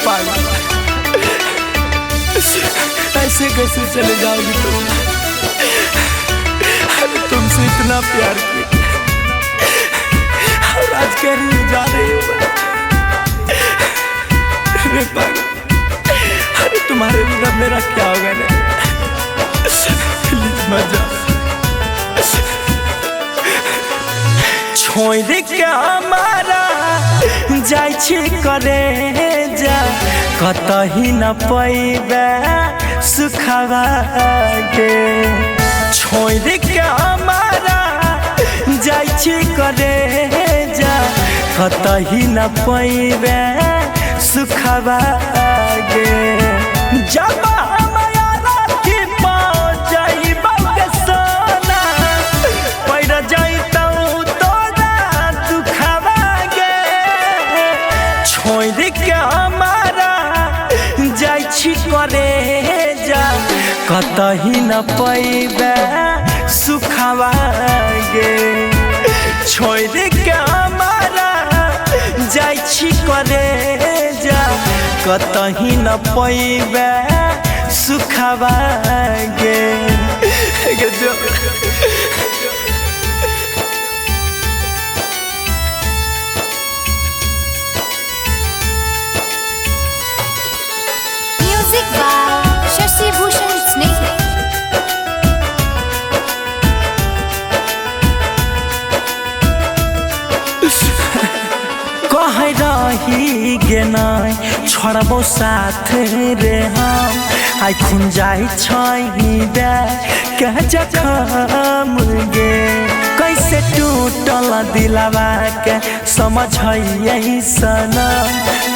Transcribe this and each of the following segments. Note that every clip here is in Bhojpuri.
पागल, ऐसे कैसे चले जाओगी तुम? अरे तुमसे इतना प्यार किया और आज कह रही जा रही हूँ मैं पागल। अरे तुम्हारे बिना मेरा क्या होगा ना? प्लीज मत जाओ। छोड़ के हमारा जाइ छी करे जा, कतही न पैबे सुखवा गे। छोड़ के हमारा जाइ छी करे जा, कतही न पैबे सुखवा गे। जब करे जा, कतही न पैबे सुखवा गे। छोड़ के हमारा जाइ छी करे जा, कतही न पैबे सुखवा गे। म्यूजिक बाय शशि भूषण स्नेही। कह रही गे नाय छोड़बो साथ रे हम, आई खुन जाई छही दे कह जखम गे। कैसे टूटल दिलवा के समझ यही सनम,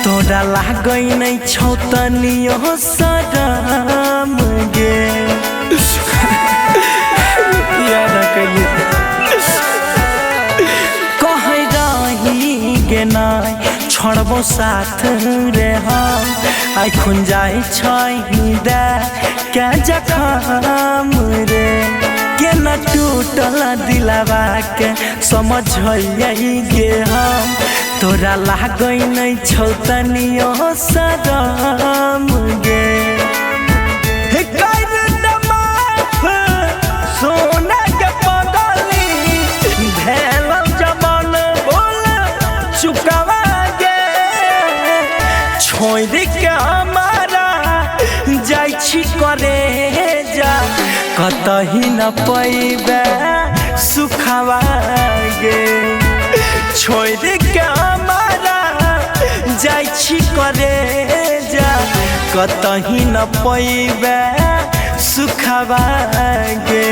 तोरा लागै नहीं छौ तनियो शरम गे। कह रही गे नाय छोड़बो साथ रे हम, आई खुन जाई छही दे के जखम रे। के न टूटल दिलवा के समझ यही गे हम, तोरा लागै नहीं छौ तनियो शरम गे। सोना के पगली भेल जमन बोल चुकावा गे। छोड़ के हमारा जाइ छी करे जा, कतही न पैबे सुखवा गे। छोड़ के हमारा जाइ छी करे जा, कतही न पैबे सुखवा गे।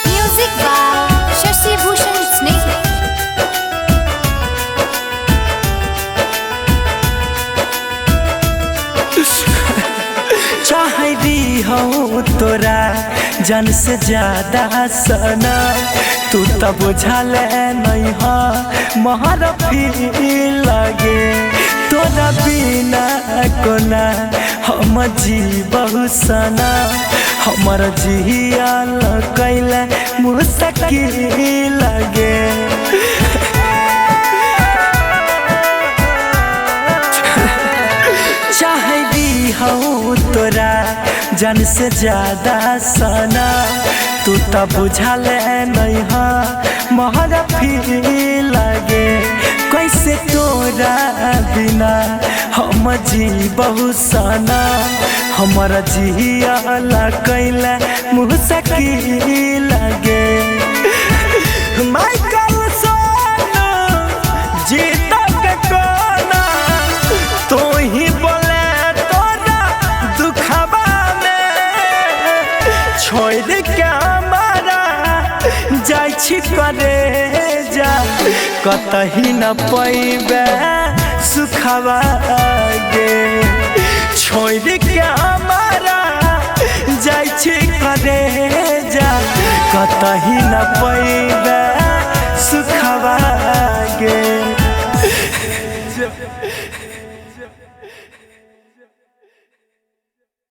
म्यूजिक बाय शशि भूषण स्नेही। चाहती हो तोरा जन से ज्यादा सना, तू तो बुझल नहीं हो महर फील लगे। तोरा बिना कोना हम जीबहु सना, हमर जियल कैले मुश्किल लगे। चाहती हो तोरा जन से ज्यादा सना, तू तो बुझल नहीं हो महर फील लगे। कैसे तोरा बिना हम जीबहु सना, हमर जियल कैले मुश्किल लगे। माइकल सोना जीता के कोना, तू ही बोले तोरा दुखवा में। छोड़ के हमारा जाइ छी करे जा, कतही न पैबे सुखवा गे। छोड़ के हमारा जाइ छी करे जा, कतही न पैबे सुखवा गे।